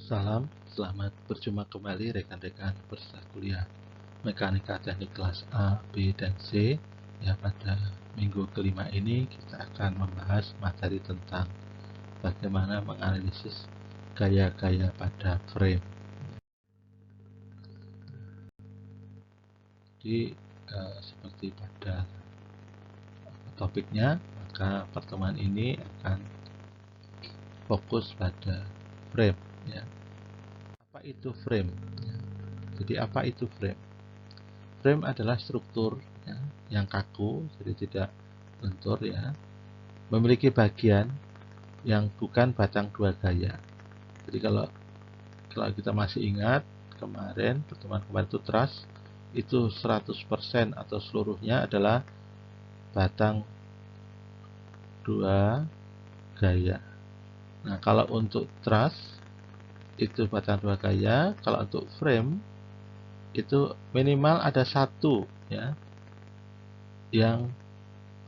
Salam, selamat berjumpa kembali rekan-rekan peserta kuliah Mekanika Teknik kelas A, B, dan C. Ya, pada minggu kelima ini kita akan membahas materi tentang bagaimana menganalisis gaya-gaya pada frame. Jadi, seperti pada topiknya, maka pertemuan ini akan fokus pada frame. Ya. Apa itu frame? Ya. Jadi apa itu frame? Frame adalah struktur ya, yang kaku, jadi tidak lentur ya, memiliki bagian yang bukan batang dua gaya. Jadi kalau kita masih ingat kemarin pertemuan kemarin itu truss itu 100% atau seluruhnya adalah batang dua gaya. Nah, kalau untuk truss itu batang dua gaya, kalau untuk frame itu minimal ada satu ya yang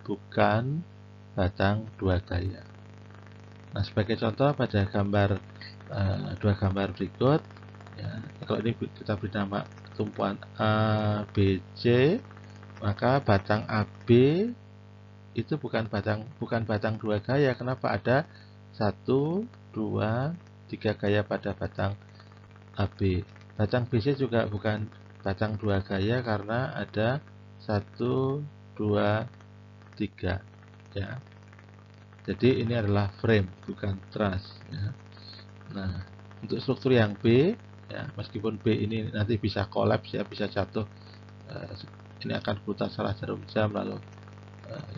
bukan batang dua gaya. Nah, sebagai contoh pada gambar dua gambar berikut ya, kalau ini kita beri nama tumpuan A, B, C, maka batang AB itu bukan batang dua gaya. Kenapa? Ada 1, 2, 3 gaya pada batang AB. Batang BC juga bukan batang dua gaya karena ada 1, 2, 3 ya. Jadi ini adalah frame, bukan truss ya. Nah, untuk struktur yang B ya, meskipun B ini nanti bisa kolaps ya, bisa jatuh, ini akan berputar salah jarum jam, lalu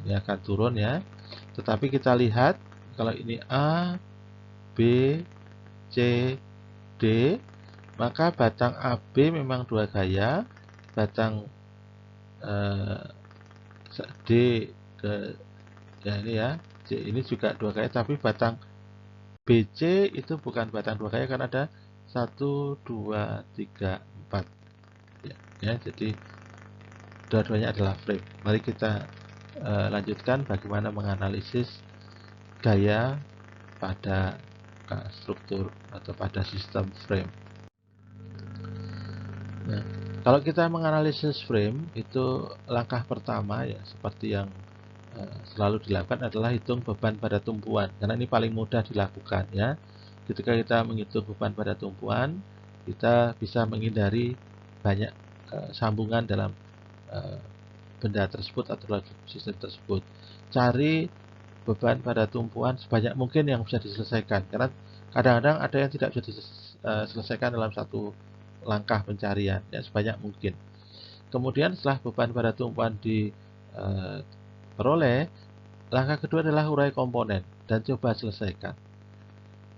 ini akan turun ya. Tetapi kita lihat kalau ini A, B, C, D, maka batang AB memang dua gaya, batang D ke ya ini ya, C ini juga dua gaya, tapi batang BC itu bukan batang dua gaya karena ada 1, 2, 3, 4 ya, jadi dua-duanya adalah frame. Mari kita lanjutkan bagaimana menganalisis gaya pada struktur atau pada sistem frame. Nah, kalau kita menganalisis frame itu langkah pertama ya seperti yang selalu dilakukan adalah hitung beban pada tumpuan, karena ini paling mudah dilakukan ya. Ketika kita menghitung beban pada tumpuan, kita bisa menghindari banyak sambungan dalam benda tersebut atau sistem tersebut. Cari beban pada tumpuan sebanyak mungkin yang bisa diselesaikan, karena kadang-kadang ada yang tidak bisa diselesaikan dalam satu langkah pencarian ya, sebanyak mungkin. Kemudian setelah beban pada tumpuan diperoleh, langkah kedua adalah urai komponen dan coba selesaikan.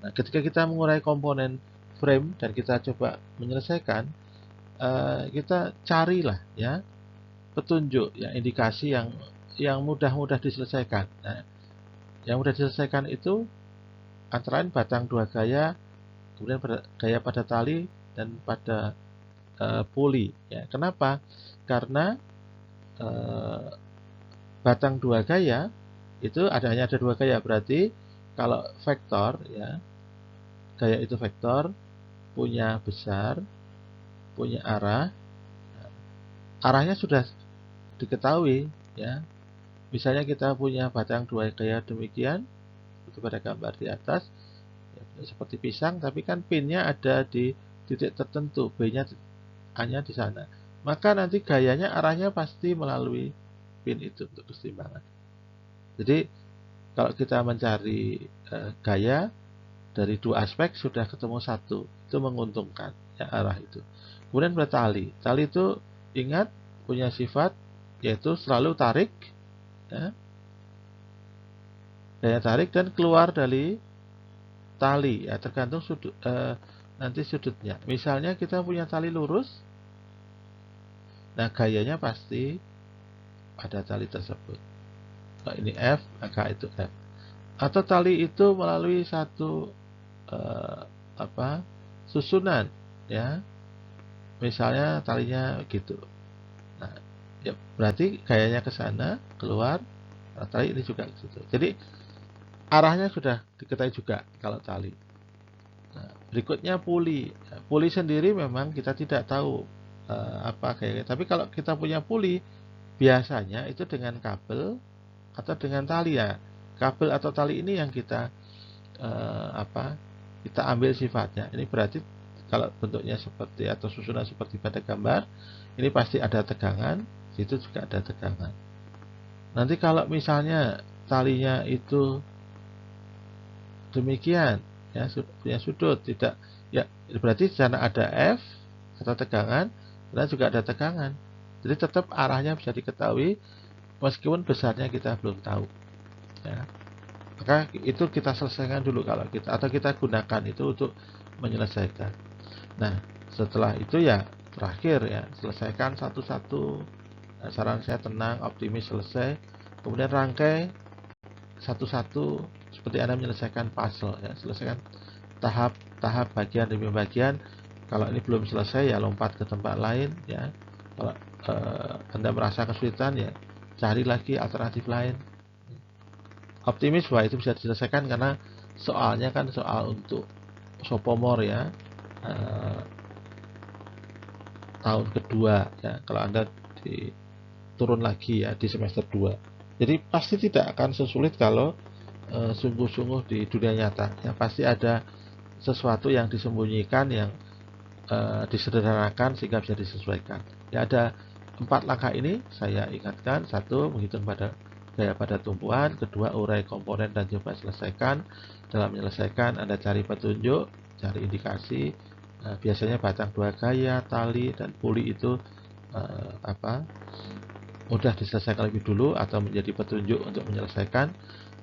Nah, ketika kita mengurai komponen frame dan kita coba menyelesaikan, kita carilah ya petunjuk ya, indikasi yang mudah diselesaikan. Nah, yang mudah diselesaikan itu antara lain batang dua gaya, kemudian gaya pada tali dan pada puli ya. Kenapa? Karena batang dua gaya itu hanya ada dua gaya, berarti kalau vektor ya, gaya itu vektor, punya besar, punya arah, arahnya sudah diketahui ya. Misalnya kita punya batang dua gaya demikian, itu pada gambar di atas ya, seperti pisang, tapi kan pinnya ada di titik tertentu, B-nya hanya di sana. Maka nanti gayanya arahnya pasti melalui pin itu untuk keseimbangan. Jadi kalau kita mencari gaya dari dua aspek sudah ketemu satu, itu menguntungkan ya, arah itu. Kemudian pada tali itu ingat punya sifat yaitu selalu tarik ya, daya tarik dan keluar dari tali ya, tergantung sudut nanti sudutnya. Misalnya kita punya tali lurus, nah gayanya pasti pada tali tersebut. Kalau ini F, maka itu F. Atau tali itu melalui satu susunan ya, misalnya talinya gitu. Nah, ya berarti gayanya ke sana, keluar, tali ini juga ke situ. Jadi arahnya sudah diketahui juga kalau tali. Nah, Berikutnya puli. Puli sendiri memang kita tidak tahu apa kayak. Tapi kalau kita punya puli, biasanya itu dengan kabel atau dengan tali ya. Kabel atau tali ini yang kita kita ambil sifatnya. Ini berarti kalau bentuknya seperti atau susunan seperti pada gambar, ini pasti ada tegangan, situ juga ada tegangan. Nanti kalau misalnya talinya itu demikian, ya punya sudut tidak, ya berarti di sana ada F atau tegangan, dan juga ada tegangan. Jadi tetap arahnya bisa diketahui meskipun besarnya kita belum tahu. Ya. Maka itu kita selesaikan dulu kalau kita, atau kita gunakan itu untuk menyelesaikan. Nah, setelah itu ya terakhir ya, selesaikan satu-satu. Nah, saran saya tenang, optimis, selesai. Kemudian rangkai satu-satu seperti Anda menyelesaikan puzzle ya, selesaikan tahap bagian demi bagian. Kalau ini belum selesai ya lompat ke tempat lain ya. Kalau Anda merasa kesulitan ya cari lagi alternatif lain. Optimis bahwa itu bisa diselesaikan karena soalnya kan soal untuk sophomore ya, tahun kedua ya, kalau Anda turun lagi ya di semester 2. Jadi pasti tidak akan sesulit kalau sungguh-sungguh di dunia nyata ya, pasti ada sesuatu yang disembunyikan yang disederhanakan sehingga bisa disesuaikan ya. Ada 4 langkah ini saya ingatkan. 1, menghitung gaya pada tumpuan. 2, urai komponen dan coba selesaikan. Dalam menyelesaikan Anda cari petunjuk, cari indikasi. Biasanya batang 2 gaya, tali, dan puli itu mudah diselesaikan lebih dulu atau menjadi petunjuk untuk menyelesaikan.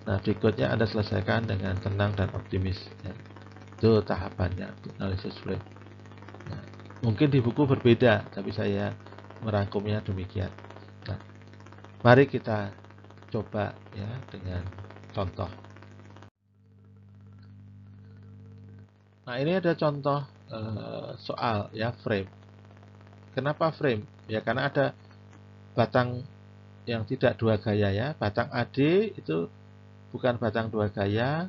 Nah, berikutnya Anda selesaikan dengan tenang dan optimis ya. Itu tahapannya analisis frame. Nah, mungkin di buku berbeda, tapi saya merangkumnya demikian. Nah, mari kita coba ya dengan contoh. Nah, ini ada contoh soal ya, frame. Kenapa frame? Ya karena ada batang yang tidak 2 gaya ya. Batang AD itu bukan batang 2 gaya,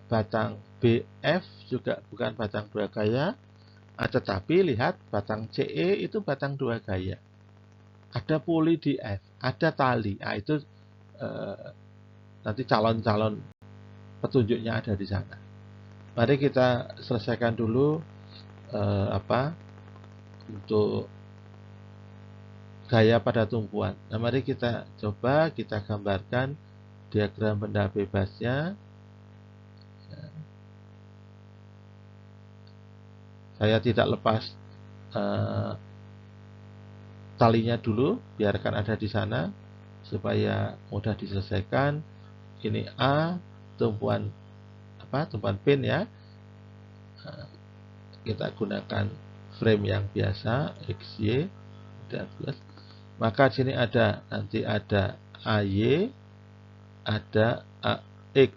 batang BF juga bukan batang 2 gaya, tetapi lihat batang CE itu batang 2 gaya. Ada puli di F, ada tali. Nah, itu nanti calon-calon petunjuknya ada di sana. Mari kita selesaikan dulu untuk gaya pada tumpuan. Nah, mari kita coba kita gambarkan diagram benda bebasnya. Saya tidak lepas talinya dulu, biarkan ada di sana supaya mudah diselesaikan. Ini A, tumpuan pin ya. Kita gunakan frame yang biasa XY dan plus. Maka di sini nanti ada AY, ada AX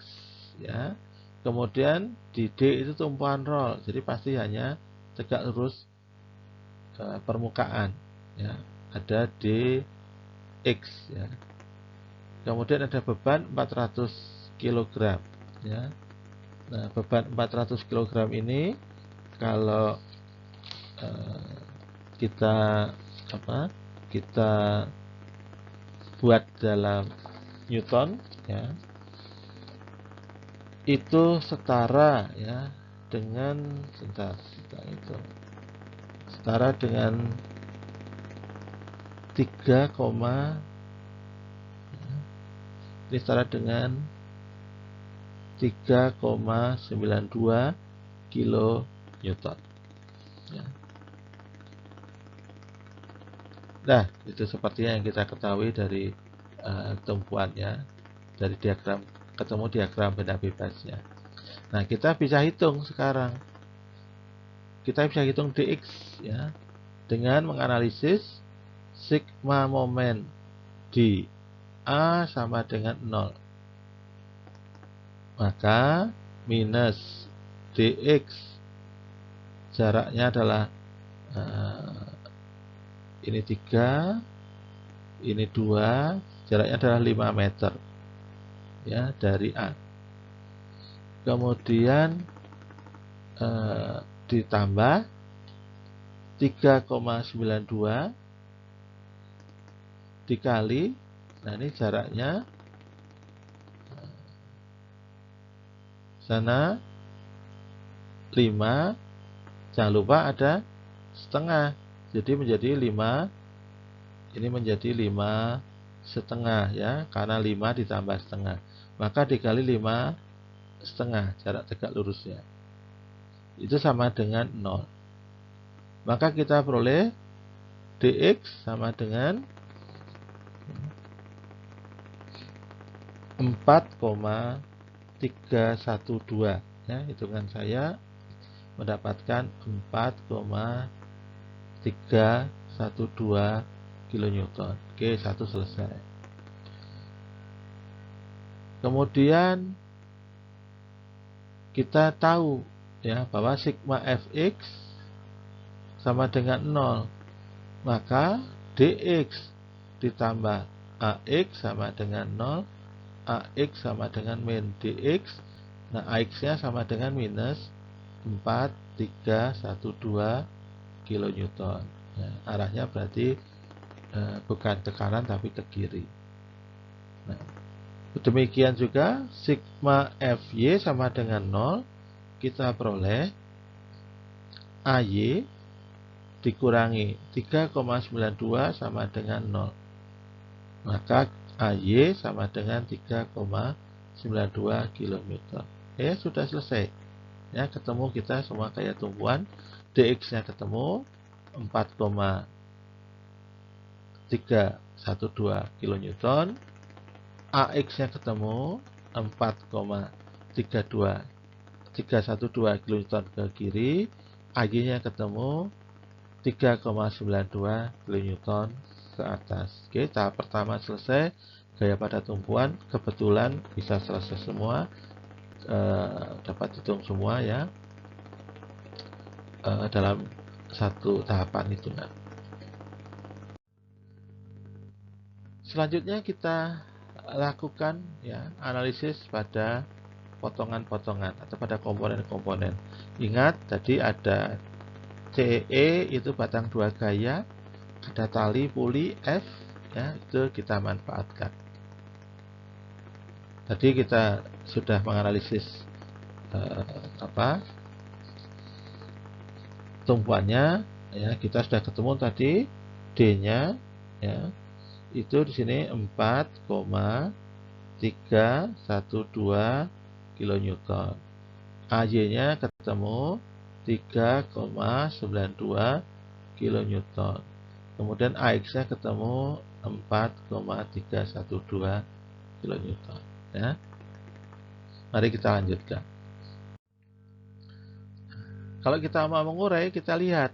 ya. Kemudian di D itu tumpuan roll, jadi pasti hanya tegak lurus permukaan ya. Ada DX ya. Kemudian ada beban 400 kg ya. Nah, beban 400 kg ini kalau kita buat dalam Newton ya, itu setara ya dengan setara dengan 3, ini setara dengan 3,92 kilo Newton ya. Nah, itu sepertinya yang kita ketahui dari tumpuannya, dari diagram, ketemu diagram benda bebasnya. Nah, kita bisa hitung sekarang. Kita bisa hitung dx ya dengan menganalisis sigma momen di A sama dengan 0. Maka minus dx jaraknya adalah ini 3, ini 2, jaraknya adalah 5 meter ya dari A. Kemudian ditambah 3,92 dikali, nah ini jaraknya sana 5, jangan lupa ada setengah, jadi menjadi 5, ini menjadi 5,5 ya, karena 5 ditambah setengah, maka dikali 5,5 jarak tegak lurusnya, itu sama dengan 0. Maka kita peroleh dx sama dengan 4,312 ya, hitungan saya mendapatkan 4,312 kilonewton. Oke, satu selesai. Kemudian kita tahu ya bahwa sigma fx sama dengan 0, maka dx ditambah ax sama dengan 0, ax sama dengan min dx, nah ax-nya sama dengan minus 4,312 kilonewton. Ya, arahnya berarti bukan ke kanan tapi ke kiri. Nah, demikian juga sigma fy sama dengan 0, kita peroleh ay dikurangi 3,92 sama dengan 0. Maka AY sama dengan 3,92 km. Ya, sudah selesai. Ya, ketemu kita semua kayak tumpuan. DX-nya ketemu 4,312 kN. AX-nya ketemu 4,312 kN ke kiri. AY-nya ketemu 3,92 kN ke atas. Oke, tahap pertama selesai. Gaya pada tumpuan kebetulan bisa selesai semua, dapat hitung semua ya, dalam satu tahapan hitungan. Selanjutnya kita lakukan ya analisis pada potongan-potongan atau pada komponen-komponen. Ingat tadi ada CE itu batang 2 gaya, ada tali puli F ya, itu kita manfaatkan. Tadi kita sudah menganalisis tumpuannya ya, kita sudah ketemu tadi D-nya ya, itu di sini 4,312 kilonewton. AY-nya ketemu 3,92 kilonewton. Kemudian AX-nya ketemu 4,312 kilonewton ya. Mari kita lanjutkan. Kalau kita mau mengurai, kita lihat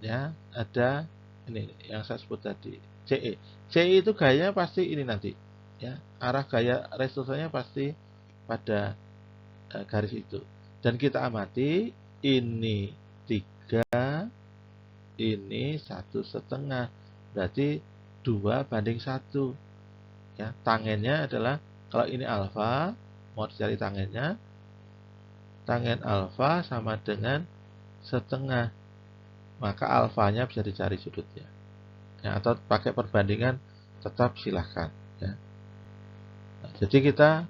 ya, ada ini yang saya sebut tadi, CE. CE itu gayanya pasti ini nanti ya, arah gaya resultanya pasti pada garis itu. Dan kita amati ini 3, ini 1,5, berarti 2:1 ya. Tangennya adalah, kalau ini alfa, mau dicari tangennya, tangen alfa sama dengan setengah, maka alfanya bisa dicari sudutnya ya, atau pakai perbandingan tetap silahkan ya. Nah, jadi kita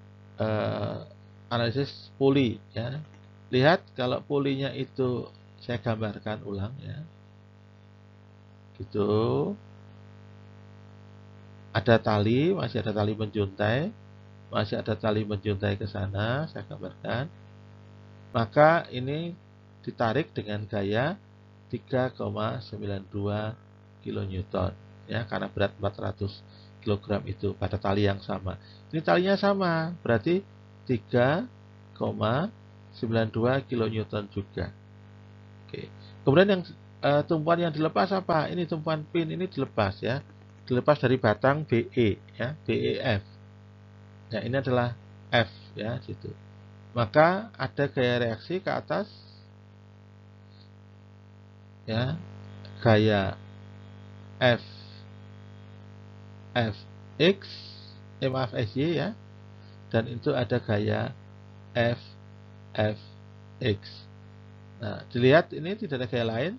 analisis puli ya. Lihat kalau pulinya itu saya gambarkan ulang ya, gitu. Ada tali, masih ada tali menjuntai, masih ada tali menjuntai ke sana, saya gambarkan. Maka ini ditarik dengan gaya 3,92 kilonewton ya, karena berat 400 kg itu pada tali yang sama. Ini talinya sama, berarti 3,92 kilonewton juga. Oke. Kemudian yang tumpuan yang dilepas apa? Ini tumpuan pin ini dilepas ya. Dilepas dari batang BE ya, BEF. Ya, ini adalah F ya, situ. Maka ada gaya reaksi ke atas ya, gaya FX, maaf SY ya, dan itu ada gaya FFX. Nah, dilihat ini tidak ada gaya lain,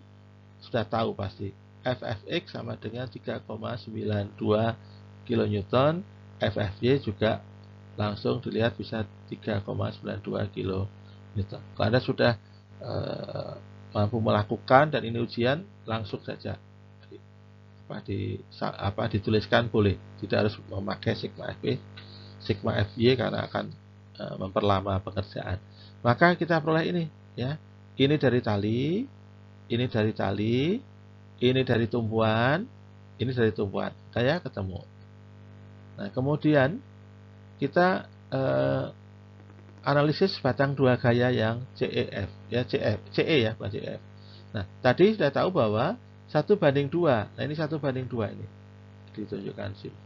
sudah tahu pasti. FFX sama dengan 3,92 kN, FFY juga langsung dilihat bisa 3,92 kN. Kalau Anda sudah mampu melakukan dan ini ujian, langsung saja dituliskan boleh, tidak harus memakai sigma FB, sigma FY karena akan memperlama pengerjaan. Maka kita peroleh ini, ya. Ini dari tali, ini dari tali, ini dari tumpuan, ini dari tumpuan. Saya ketemu. Nah, kemudian kita analisis batang dua gaya yang CEF, ya CE ya, bukan CEF. Nah, tadi sudah tahu bahwa 1:2. Nah, ini 1:2 ini ditunjukkan sini.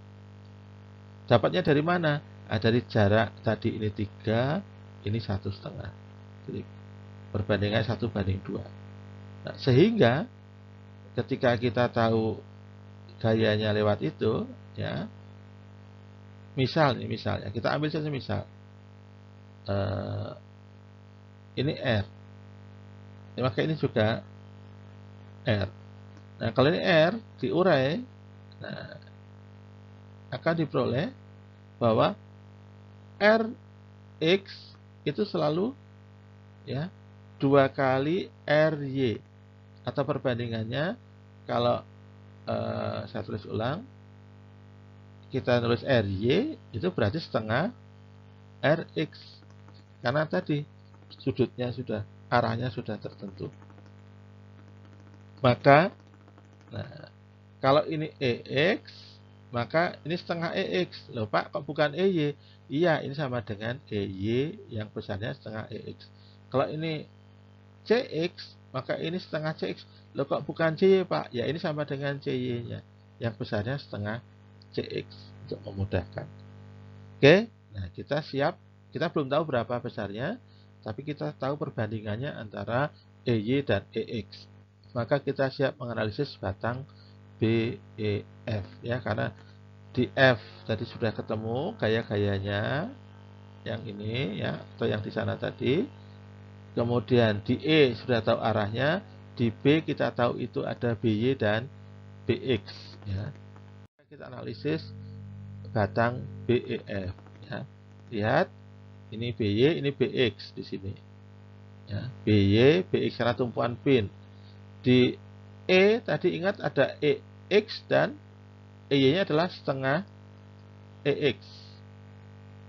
Dapatnya dari mana? Dari jarak tadi ini 3, ini 1,5. Jadi perbandingan 1:2. Nah, sehingga ketika kita tahu gayanya lewat itu, ya, misalnya kita ambil saja misal ini R, ya, maka ini juga R. Nah, kalau ini R diurai, nah, akan diperoleh bahwa Rx itu selalu, ya, 2 kali Ry, atau perbandingannya kalau saya tulis ulang, kita tulis Ry itu berarti setengah Rx, karena tadi sudutnya arahnya sudah tertentu. Maka, nah, kalau ini EX, maka ini setengah EX. Loh Pak, kok bukan EY? Iya, ini sama dengan EY yang besarnya setengah EX. Kalau ini CX, maka ini setengah CX. Loh kok bukan CY Pak? Ya, ini sama dengan CY-nya yang besarnya setengah CX, untuk memudahkan. Oke, nah kita siap. Kita belum tahu berapa besarnya, tapi kita tahu perbandingannya antara EY dan EX. Maka kita siap menganalisis batang BEF, ya, karena di F tadi sudah ketemu gaya-gayanya yang ini, ya, atau yang di sana tadi. Kemudian di E sudah tahu arahnya, di B kita tahu itu ada BY dan BX, ya. Kita analisis batang BEF, ya. Lihat, ini BY, ini BX di sini, ya. BY, BX karena tumpuan pin. Di E tadi ingat ada EX dan EY-nya adalah setengah EX.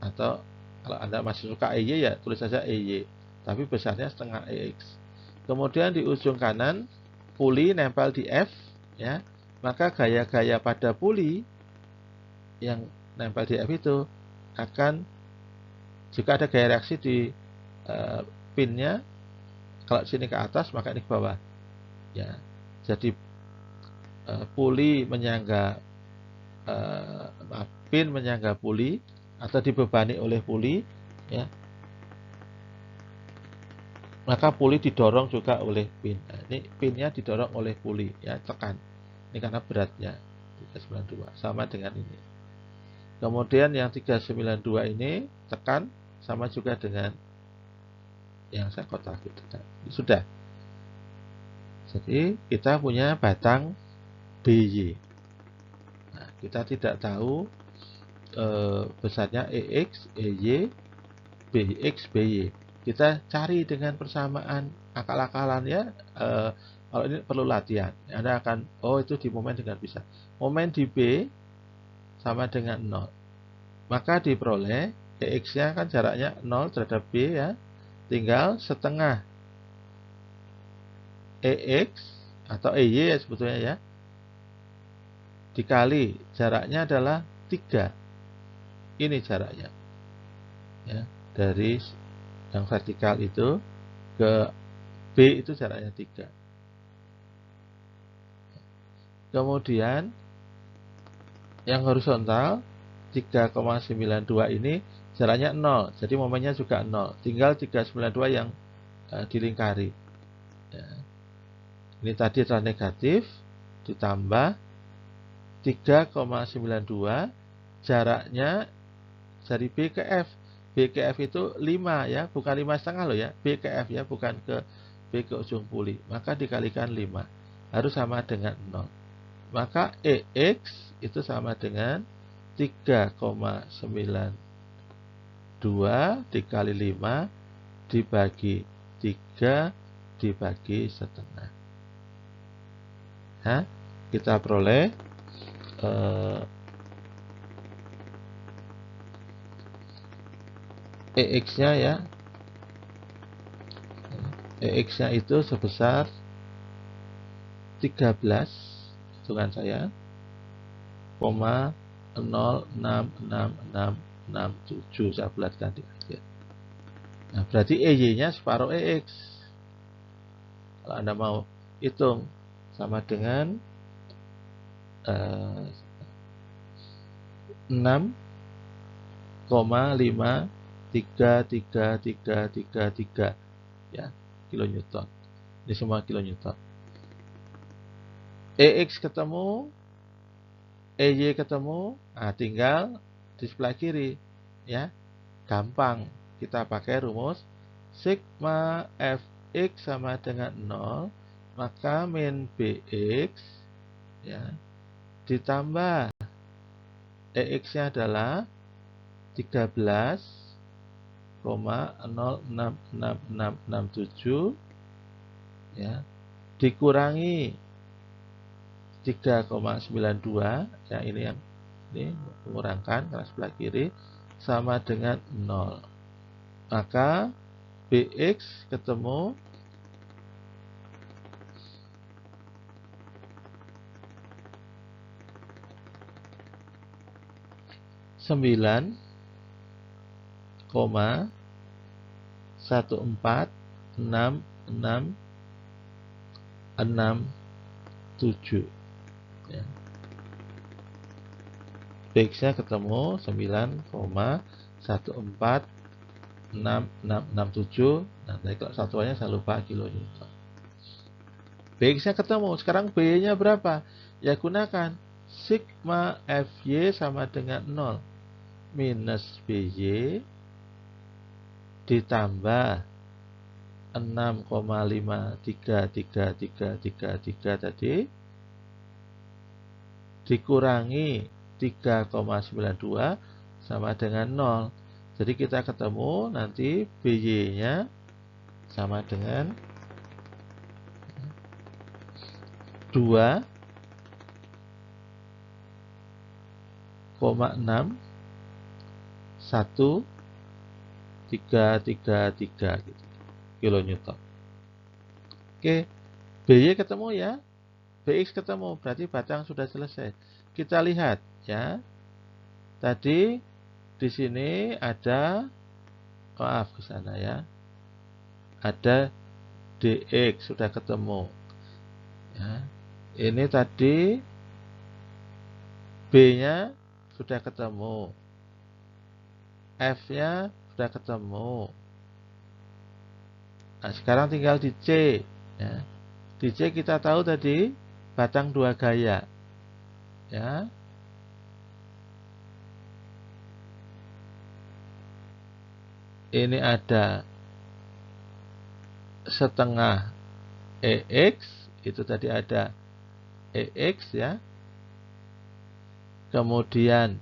Atau kalau Anda masih suka EY, ya tulis saja EY, tapi besarnya setengah EX. Kemudian di ujung kanan puli nempel di F, ya. Maka gaya-gaya pada puli yang nempel di F itu akan, jika ada gaya reaksi di pinnya, kalau sini ke atas maka ini ke bawah, ya. Jadi puli menyangga pin menyangga puli atau dibebani oleh puli, ya, maka puli didorong juga oleh pin. Nah, ini pinnya didorong oleh puli, ya, tekan. Ini karena beratnya 392 sama dengan ini. Kemudian yang 392 ini tekan sama juga dengan yang saya kotak gitu. Nah, sudah. Jadi kita punya batang BY. Nah, kita tidak tahu besarnya EX, EY, BX, BY. Kita cari dengan persamaan akal-akalan, ya. Kalau ini perlu latihan. Anda akan, oh itu di momen dengan bisa. Momen di B sama dengan 0. Maka diperoleh EX-nya kan jaraknya 0 terhadap B, ya. Tinggal setengah EX atau EY, ya, sebetulnya, ya, dikali jaraknya adalah 3. Ini jaraknya, ya, dari yang vertikal itu ke B itu jaraknya 3. Kemudian yang horizontal 3,92 ini jaraknya 0, jadi momennya juga 0. Tinggal 392 yang dilingkari, ya. Ini tadi adalah negatif, ditambah 3,92 jaraknya dari B ke F. B ke F itu 5, ya, bukan 5,5 loh, ya. B ke F, ya, bukan ke B ke ujung puli, maka dikalikan 5. Harus sama dengan 0. Maka EX itu sama dengan 3,92 dikali 5 dibagi 3 dibagi setengah. Nah, kita peroleh EX-nya ya. EX-nya itu sebesar 13, hitungan saya, 0,066667, saya bulatkan di akhir. Nah, berarti EY-nya separuh EX. Kalau Anda mau hitung, sama dengan 6,53333 ya, kilonewton. Ini semua kilonewton. EX ketemu, EY ketemu, nah tinggal di sebelah kiri ya. Gampang, kita pakai rumus sigma Fx sama dengan 0, maka min Bx ya ditambah EX-nya adalah 13,066667 ya, dikurangi 3,92 ya, ini yang ini mengurangkan karena sebelah kiri, sama dengan 0. Maka Bx ketemu 9,146667 ya. Bx-nya ketemu 9,146667. Nah, kalau satuannya saya lupa, kilonewton. Bx-nya ketemu. Sekarang B-nya berapa? Ya gunakan sigma Fy sama dengan 0 minus By ditambah 6,53333 tadi dikurangi 3,92 sama dengan 0. Jadi kita ketemu nanti By-nya sama dengan 2,61333 gitu, kilonewton. Oke, By ketemu ya, Bx ketemu, berarti batang sudah selesai. Kita lihat ya. Tadi di sini ada, maaf ke sana ya. Ada Dx sudah ketemu. Ya. Ini tadi B-nya sudah ketemu. F-nya sudah ketemu. Nah, sekarang tinggal di C ya. Di C kita tahu tadi batang 2 gaya ya. Ini ada setengah EX, itu tadi ada EX ya. Kemudian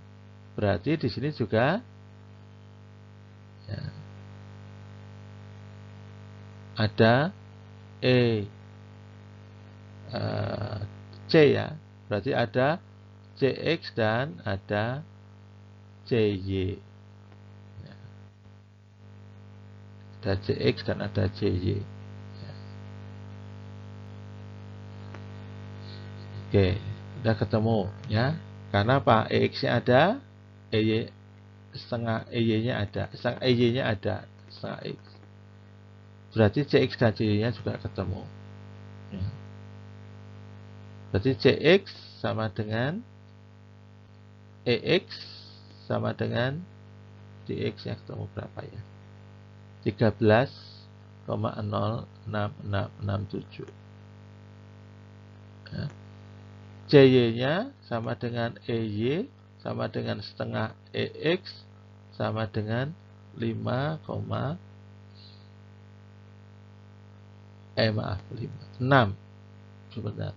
berarti di sini juga ya, ada C ya. Berarti ada CX dan ada CY. Ya. Ada CX dan ada CY. Ya. Oke, sudah ketemu ya. Karena apa? EX-nya ada, EY setengah EY-nya ada, setengah EY-nya ada, setengah X. Berarti CX dan CY-nya juga ketemu. Ya. Berarti CX sama dengan EX sama dengan DX yang ketemu berapa ya? 13,06667. Ya. CY-nya sama dengan EY sama dengan setengah EX sama dengan 5,0 Maaf, 5. 6. Sebentar.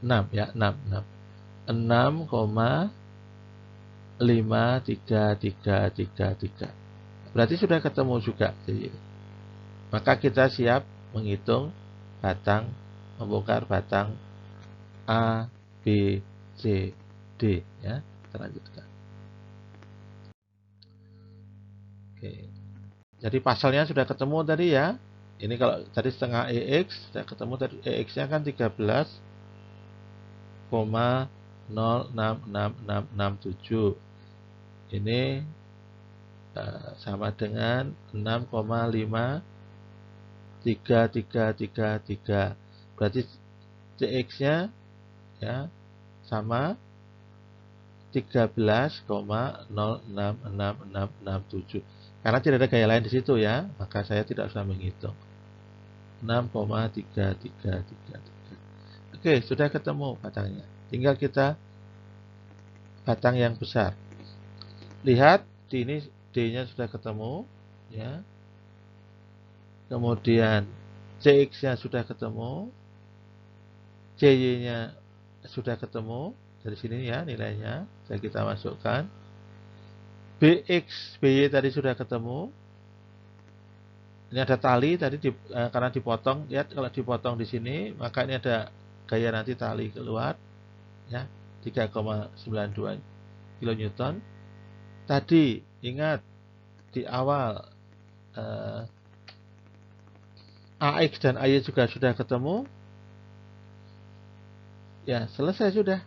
6 ya, 6. 6,53333. Berarti sudah ketemu juga. Maka kita siap menghitung batang, membongkar batang A, B, C, D ya. Kita lanjutkan. Oke. Jadi pasalnya sudah ketemu tadi ya. Ini kalau tadi setengah EX sudah ketemu tadi, EX-nya kan 13,066667. Ini sama dengan 6,53333. Berarti CX-nya ya sama 13,066667. Karena tidak ada gaya lain di situ ya, maka saya tidak usah menghitung. 6,333. Oke, sudah ketemu batangnya. Tinggal kita batang yang besar. Lihat di ini D-nya sudah ketemu ya. Kemudian CX-nya sudah ketemu. CY-nya sudah ketemu. Dari sini ya nilainya. Saya kita masukkan. BX, BY tadi sudah ketemu. Ini ada tali tadi karena dipotong. Lihat kalau dipotong di sini, maka ini ada gaya nanti tali keluar ya, 3,92 kN. Tadi ingat di awal AX dan AY juga sudah ketemu. Ya, selesai sudah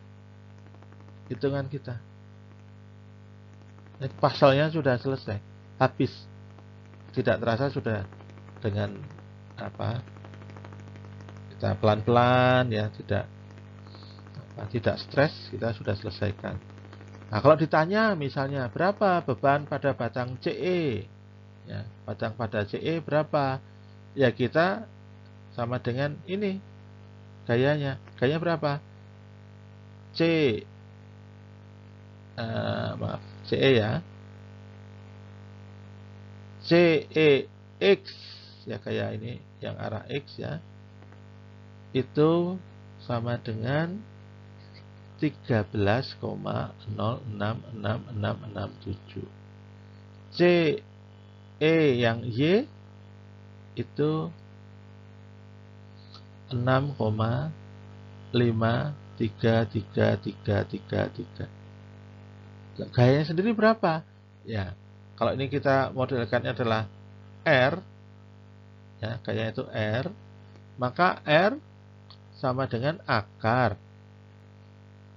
hitungan kita. Pasalnya sudah selesai, habis. Tidak terasa sudah dengan apa? Kita pelan-pelan ya, tidak stres, kita sudah selesaikan. Nah, kalau ditanya misalnya berapa beban pada batang CE? Ya, batang pada CE berapa? Ya kita sama dengan ini gayanya. Gayanya berapa? Maaf, CE ya. CEX ya, kayak ini yang arah X ya, itu sama dengan 13,066667. CE yang Y itu 6,53333. Gayanya sendiri berapa? Ya, kalau ini kita modelkannya adalah R, ya, gayanya itu R, maka R sama dengan akar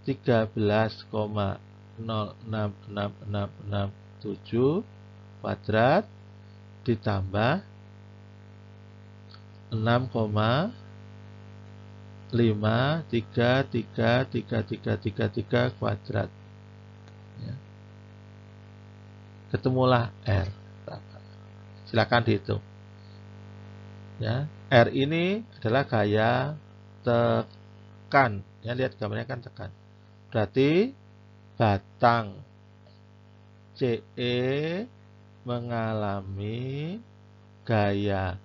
13,066667 kuadrat ditambah 6,5333333 kuadrat. Ya. Ketemulah R. Silakan dihitung. Ya, R ini adalah gaya tekan. Ya, lihat gambarnya kan tekan. Berarti batang CE mengalami gaya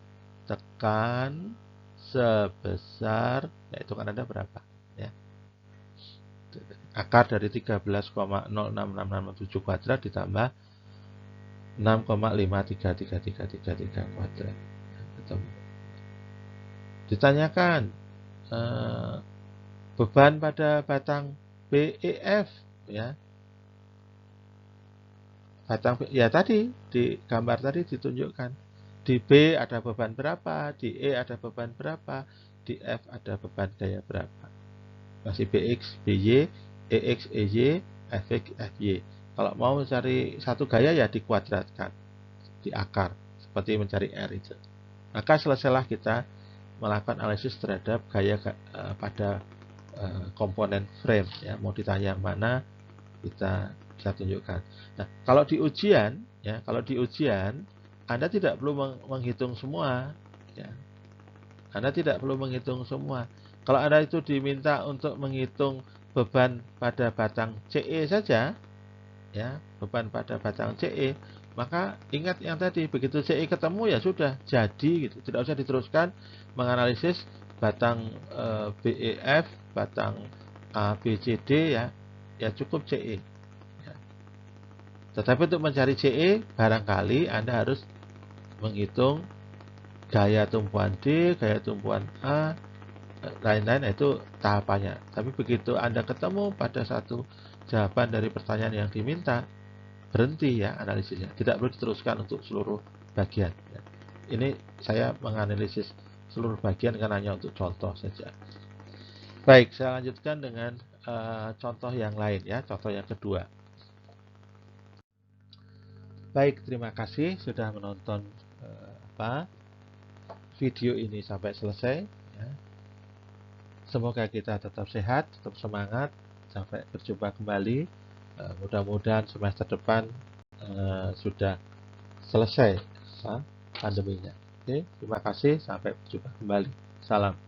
tekan sebesar, yaitu kan ada berapa ya, akar dari 13,066667 kuadrat ditambah 6,53333 kuadrat. Ketemu. Ditanyakan beban pada batang BEF ya. Batang ya tadi di gambar tadi ditunjukkan. Di B ada beban berapa, di E ada beban berapa, di F ada beban gaya berapa. Masih BX, BY, EX, EY, FX, FY. Kalau mau mencari satu gaya ya dikuadratkan di akar, seperti mencari R itu. Maka selesailah kita melakukan analisis terhadap gaya pada komponen frame ya. Mau ditanya yang mana kita bisa tunjukkan. Nah, kalau di ujian ya, Anda tidak perlu menghitung semua ya. Anda tidak perlu menghitung semua. Kalau Anda itu diminta untuk menghitung beban pada batang CE saja ya, beban pada batang CE, maka ingat yang tadi, begitu CE ketemu ya sudah jadi gitu, tidak usah diteruskan menganalisis batang BEF, batang A, B, C, D ya, ya cukup CE. Ya. Tetapi untuk mencari CE barangkali Anda harus menghitung gaya tumpuan D, gaya tumpuan A, lain-lain, itu tahapannya. Tapi begitu Anda ketemu pada satu jawaban dari pertanyaan yang diminta, berhenti ya analisisnya, tidak perlu diteruskan untuk seluruh bagian ya. Ini saya menganalisis seluruh bagian karena hanya untuk contoh saja. Baik, saya lanjutkan dengan contoh yang lain ya, contoh yang kedua. Baik, terima kasih sudah menonton video ini sampai selesai ya. Semoga kita tetap sehat, tetap semangat, sampai berjumpa kembali. Mudah-mudahan semester depan sudah selesai pandeminya. Oke, terima kasih, sampai berjumpa kembali. Salam.